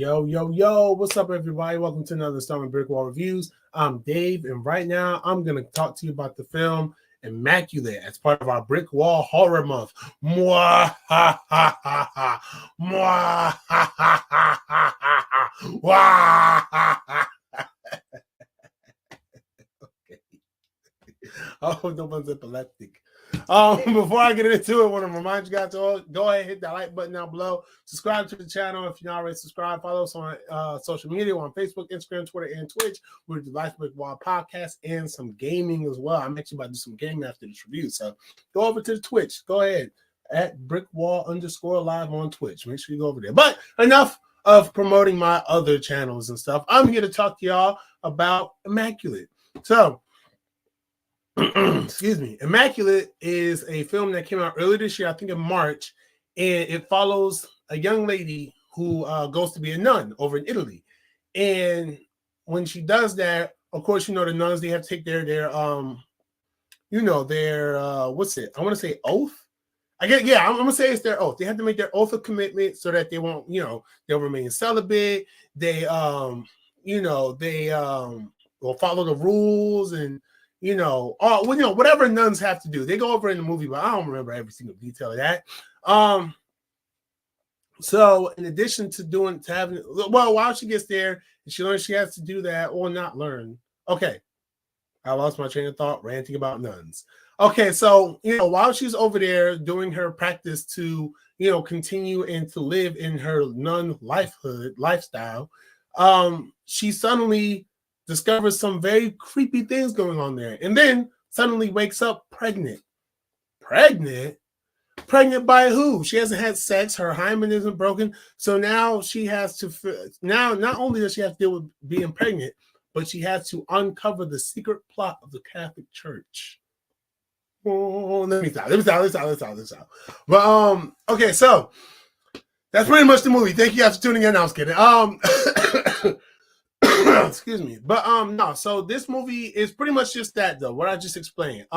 Yo, what's up, everybody? Welcome to another installment of BrickWall Reviews. I'm Dave, and right now I'm going to talk to you about the film Immaculate as part of our BrickWall Horror Month. Mwah, ha, ha, ha, ha. Mwah, ha, ha, ha, ha, ha. Wah, ha, ha. Okay. I hope no one's epileptic. Before I get into it, I want to remind you guys to go ahead and hit that like button down below. Subscribe to the channel if you're not already subscribed. Follow us on social media. We're on Facebook, Instagram, Twitter, and Twitch. We're the Life BrickWall podcast and some gaming as well. I'm actually about to do some gaming after this review. So go over to the Twitch. Go ahead at BrickWall_live on Twitch. Make sure you go over there. But enough of promoting my other channels and stuff. I'm here to talk to y'all about Immaculate. So excuse me. Immaculate is a film that came out earlier this year, I think in March, and it follows a young lady who goes to be a nun over in Italy. And when she does that, of course, the nuns, they have to take their what's it? I want to say oath. I'm gonna say it's their oath. They have to make their oath of commitment so that they won't, they'll remain celibate. They will follow the rules and whatever nuns have to do. They go over in the movie, but I don't remember every single detail of that. So in addition to having, while she gets there, she learns she has to do that or not learn. Okay. I lost my train of thought ranting about nuns. Okay. So, while she's over there doing her practice to, continue and to live in her nun lifestyle, she suddenly discovers some very creepy things going on there, and then suddenly wakes up pregnant. Pregnant by who? She hasn't had sex. Her hymen isn't broken. So now she has to, not only does she have to deal with being pregnant, but she has to uncover the secret plot of the Catholic Church. Oh, let me stop. But, okay, so that's pretty much the movie. Thank you guys for tuning in. I was kidding. Excuse me. But no, so this movie is pretty much just that, though, what I just explained.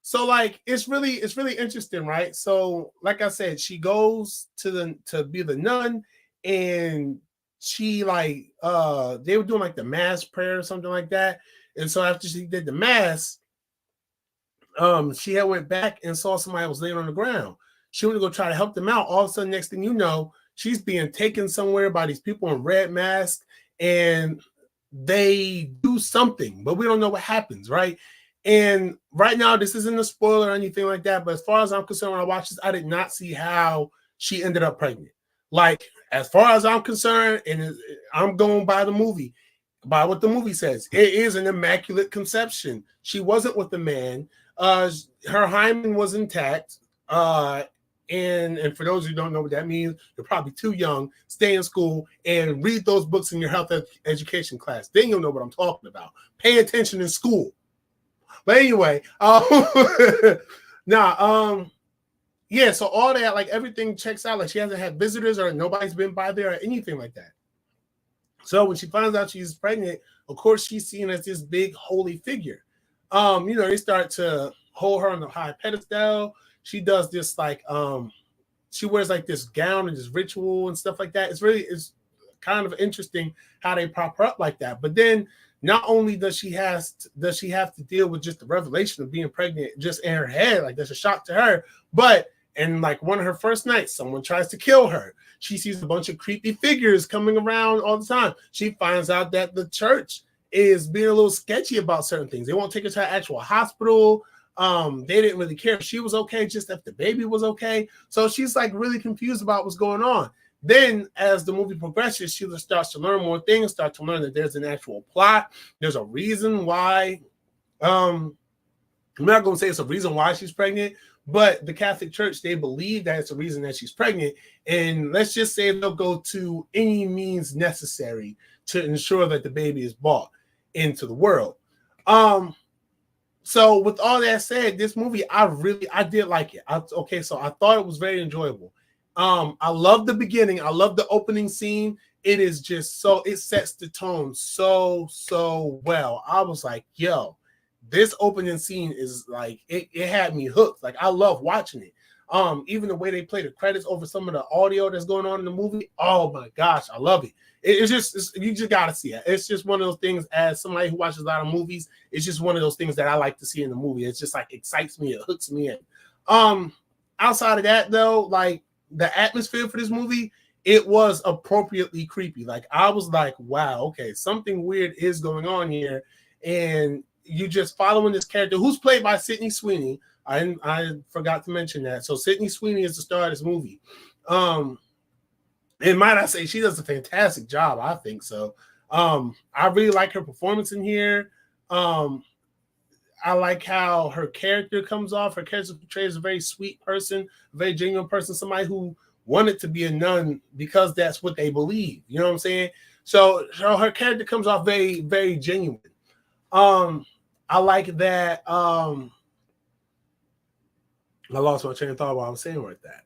So like it's really interesting, right? So like I said, she goes to be the nun, and she they were doing like the mass prayer or something like that. And so after she did the mass, she had went back and saw somebody was laying on the ground. She went to go try to help them out. All of a sudden, next thing you know, she's being taken somewhere by these people in red masks. And they do something, but we don't know what happens, right? And right now, this isn't a spoiler or anything like that, but as far as I'm concerned, when I watched this, I did not see how she ended up pregnant. Like, as far as I'm concerned, and I'm going by the movie, by what the movie says, it is an immaculate conception. She wasn't with a man. Her hymen was intact. And for those who don't know what that means, you're probably too young. Stay in school and read those books in your health education class. Then you'll know what I'm talking about. Pay attention in school. But anyway, so all that, like everything checks out. Like she hasn't had visitors or nobody's been by there or anything like that. So when she finds out she's pregnant, of course she's seen as this big holy figure. They start to hold her on the high pedestal. She does this she wears like this gown and this ritual and stuff like that. It's kind of interesting how they prop her up like that. But then not only does she have to deal with just the revelation of being pregnant just in her head, like that's a shock to her. But in like one of her first nights, someone tries to kill her. She sees a bunch of creepy figures coming around all the time. She finds out that the church is being a little sketchy about certain things. They won't take her to an actual hospital. They didn't really care if she was okay, just if the baby was okay. So she's like really confused about what's going on. Then as the movie progresses, she starts to learn more things, start to learn that there's an actual plot. There's a reason why. I'm not going to say it's a reason why she's pregnant, but the Catholic Church, they believe that it's a reason that she's pregnant. And let's just say they'll go to any means necessary to ensure that the baby is brought into the world. So with all that said, this movie, I did like it. So I thought it was very enjoyable. I love the beginning. I love the opening scene. It is just it sets the tone so well. I was like, yo, this opening scene is like, it had me hooked. Like, I love watching it. Even the way they play the credits over some of the audio that's going on in the movie. Oh my gosh, I love it. You just gotta see it. It's just one of those things. As somebody who watches a lot of movies, it's just one of those things that I like to see in the movie. It's just like excites me, it hooks me in. Outside of that though, like the atmosphere for this movie, it was appropriately creepy. Like I was like, wow, okay, something weird is going on here, and you just following this character who's played by Sydney Sweeney. I forgot to mention that. So Sydney Sweeney is the star of this movie. And might I say, she does a fantastic job. I think so. I really like her performance in here. I like how her character comes off. Her character portrays a very sweet person, a very genuine person, somebody who wanted to be a nun because that's what they believe. You know what I'm saying? So her character comes off very, very genuine. I like that. I lost my train of thought while I was saying like that.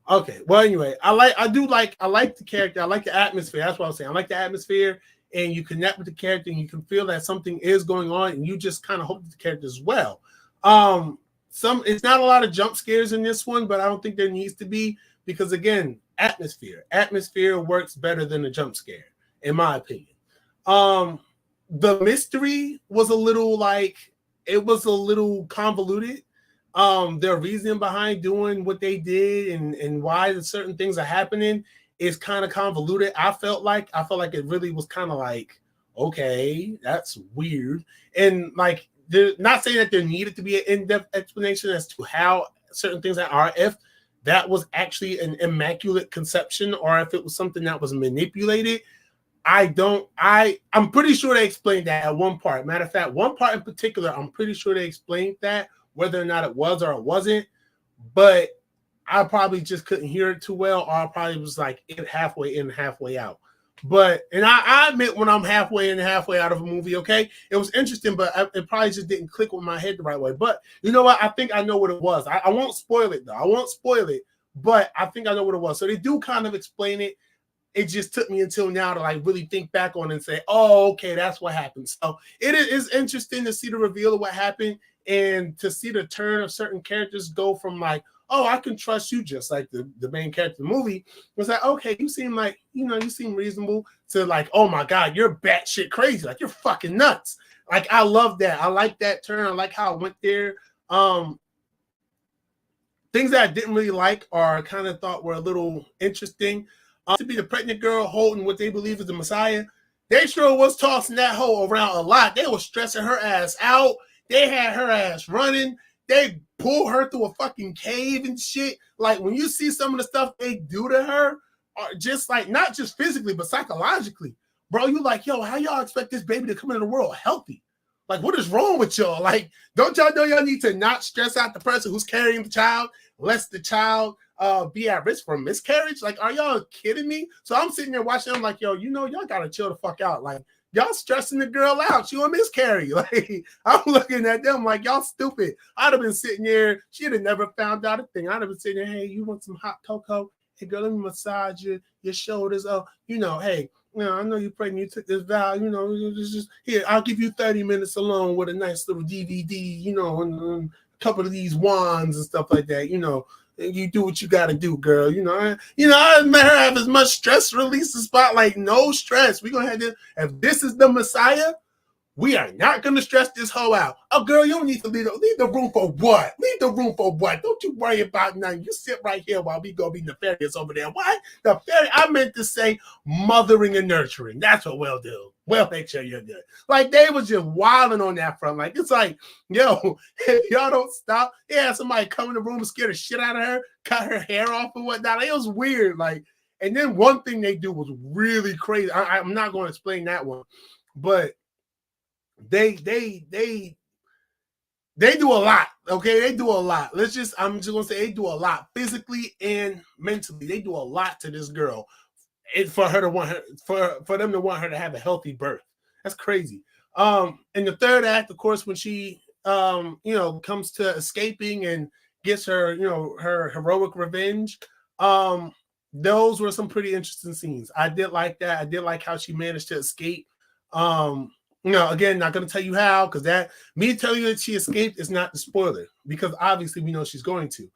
Okay. Well, anyway, I like the character. I like the atmosphere. That's what I was saying. I like the atmosphere, and you connect with the character, and you can feel that something is going on, and you just kind of hope that the character as well. It's not a lot of jump scares in this one, but I don't think there needs to be, because again, atmosphere works better than a jump scare, in my opinion. The mystery was a little convoluted. Their reason behind doing what they did and why certain things are happening is kind of convoluted. I felt like it really was kind of like, okay, that's weird. And like, they're not saying that there needed to be an in-depth explanation as to how certain things are, if that was actually an immaculate conception or if it was something that was manipulated. I'm pretty sure they explained that at one part. Matter of fact, one part in particular, I'm pretty sure they explained that, whether or not it was or it wasn't, but I probably just couldn't hear it too well, or I probably was like halfway in, halfway out. And I admit when I'm halfway in and halfway out of a movie, okay, it was interesting, but it probably just didn't click with my head the right way. But you know what? I think I know what it was. I won't spoil it, though. I won't spoil it, but I think I know what it was. So they do kind of explain it. It just took me until now to like really think back on it and say, oh, okay, that's what happened. So it is interesting to see the reveal of what happened, and to see the turn of certain characters go from like, oh, I can trust you, just like the main character of the movie was like, okay, you seem like, you seem reasonable, to like, oh my God, you're batshit crazy. Like, you're fucking nuts. Like, I love that. I like that turn. I like how it went there. Things that I didn't really like or kind of thought were a little interesting. To be the pregnant girl holding what they believe is the Messiah, they sure was tossing that hoe around a lot. They were stressing her ass out. They had her ass running. They pulled her through a fucking cave and shit. Like, when you see some of the stuff they do to her, just like, not just physically, but psychologically, bro, you like, yo, how y'all expect this baby to come into the world healthy? Like, what is wrong with y'all? Like, don't y'all know y'all need to not stress out the person who's carrying the child, lest the child be at risk for miscarriage? Like, are y'all kidding me? So I'm sitting there watching them like, yo, y'all gotta chill the fuck out. Like, y'all stressing the girl out. She will miscarry. Like, I'm looking at them like, y'all stupid. I'd have been sitting there. She'd have never found out a thing. I'd have been sitting there, hey, you want some hot cocoa? Hey, girl, let me massage your shoulders. Oh, hey, I know you're pregnant. You took this vow. Just here. I'll give you 30 minutes alone with a nice little DVD. And a couple of these wands and stuff like that. You do what you got to do, girl. I let her have as much stress release the spot. Like, no stress. We're gonna have this. If this is the Messiah, we are not gonna stress this hoe out. Oh, girl, you don't need to leave the room for what? Leave the room for what? Don't you worry about nothing. You sit right here while we go be nefarious over there. Why? Nefarious? I meant to say mothering and nurturing. That's what we'll do. We'll make sure you're good. Like, they was just wilding on that front. Like, it's like, yo, if y'all don't stop, somebody come in the room and scare the shit out of her, cut her hair off and whatnot. It was weird. Like, and then one thing they do was really crazy. I'm not going to explain that one, but they do a lot. Okay, they do a lot. I'm just gonna say they do a lot physically and mentally. They do a lot to this girl. For her to want her, for them to want her to have a healthy birth. That's crazy. In the third act, of course, when she comes to escaping and gets her, her heroic revenge, those were some pretty interesting scenes. I did like that. I did like how she managed to escape. Again, not going to tell you how, because me telling you that she escaped is not the spoiler, because obviously we know she's going to.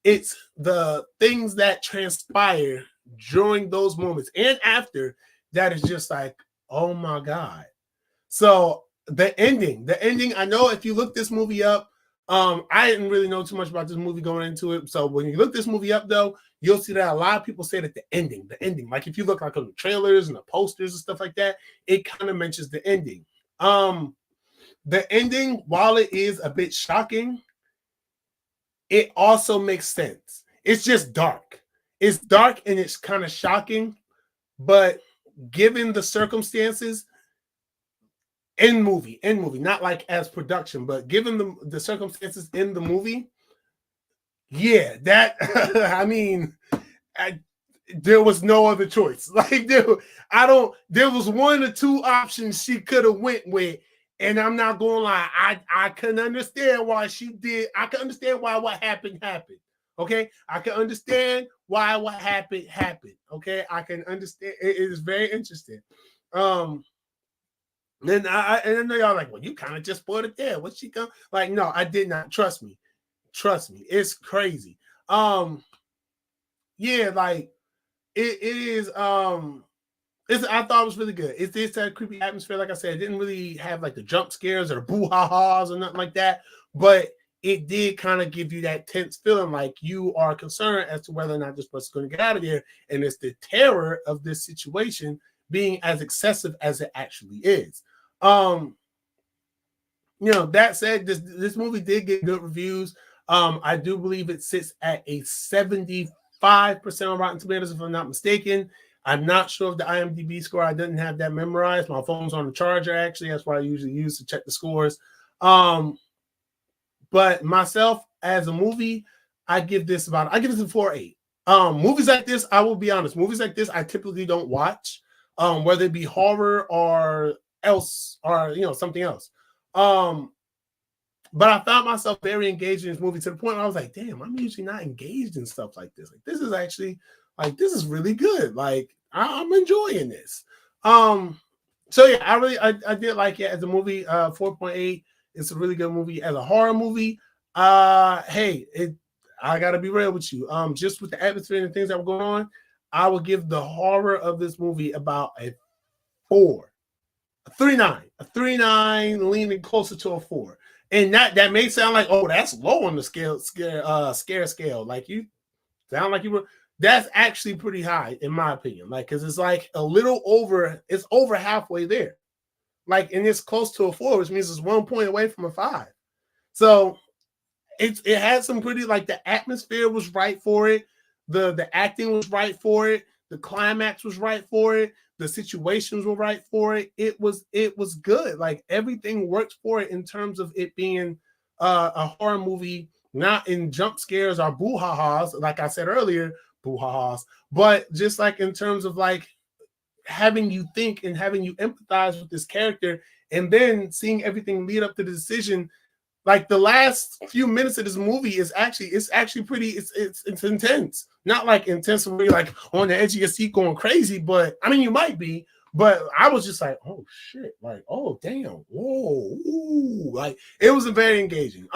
It's the things that transpire during those moments and after that is just like, oh my God. So the ending, I know if you look this movie up, I didn't really know too much about this movie going into it. So when you look this movie up, though, you'll see that a lot of people say that the ending, like if you look like on the trailers and the posters and stuff like that, it kind of mentions the ending. The ending, while it is a bit shocking, it also makes sense. It's just dark. It's dark and it's kind of shocking, but given the circumstances, in movie, not like as production, but given the circumstances in the movie, yeah, that I mean, there was no other choice. Like there was one or two options she could have went with, and I'm not gonna lie, I can understand why she did. I can understand why what happened. Okay, I can understand why what happened. Okay, I can understand. It is very interesting. Then I know y'all like, well, you kind of just spoiled it there. What's she come? Like, no, I did not. Trust me, it's crazy. Yeah, like it is. I thought it was really good. It's that creepy atmosphere. Like I said, it didn't really have like the jump scares or the boo ha ha's or nothing like that, but it did kind of give you that tense feeling, like you are concerned as to whether or not this person's going to get out of there, and it's the terror of this situation being as excessive as it actually is. That said, this movie did get good reviews. I do believe it sits at a 75% on Rotten Tomatoes, if I'm not mistaken. I'm not sure of the IMDb score. I didn't have that memorized. My phone's on the charger, actually. That's what I usually use to check the scores. But myself, as a movie, I give this a 4.8. Movies like this, I will be honest, movies like this I typically don't watch, whether it be horror or something else. But I found myself very engaged in this movie to the point where I was like, damn, I'm usually not engaged in stuff like this. Like, this is actually, like, this is really good. Like, I'm enjoying this. So yeah, I did like it as a movie. 4.8. It's a really good movie. As a horror movie, I gotta be real with you. Just with the atmosphere and the things that were going on, I would give the horror of this movie about a 4. A 3.9, leaning closer to a 4. And that may sound like, oh, that's low on the scare scale. Like, you sound like you were. That's actually pretty high, in my opinion. Like, because it's like a little over. It's over halfway there. Like, and it's close to a 4, which means it's 1 point away from a 5. So it had some pretty, like, the atmosphere was right for it. The acting was right for it. The climax was right for it. The situations were right for it. It was good. Like, everything worked for it in terms of it being a horror movie, not in jump scares or boo-ha-has, like I said earlier, boo-ha-has, but just like in terms of like having you think and having you empathize with this character, and then seeing everything lead up to the decision. Like, the last few minutes of this movie is actually pretty. It's intense. Not like intense where you're like on the edge of your seat going crazy, but I mean, you might be. But I was just like, oh shit, like, oh damn, whoa, ooh. Like, it was very engaging.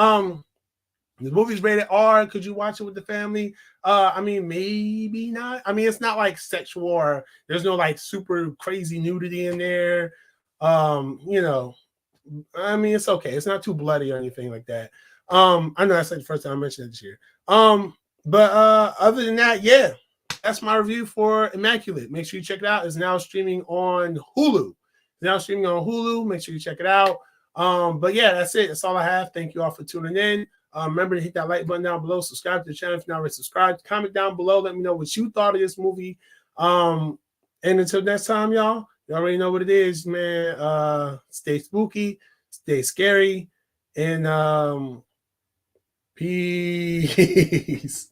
The movie's rated R. Could you watch it with the family? I mean, maybe not. I mean, it's not like sexual or there's no like super crazy nudity in there. I mean, it's okay. It's not too bloody or anything like that. I know that's like the first time I mentioned it this year. But other than that, yeah, that's my review for Immaculate. Make sure you check it out. It's now streaming on Hulu. Make sure you check it out. But yeah, that's it. That's all I have. Thank you all for tuning in. Remember to hit that like button down below. Subscribe to the channel if you're not already subscribed. Comment down below. Let me know what you thought of this movie. And until next time, y'all, you already know what it is, man. Stay spooky, stay scary, and peace.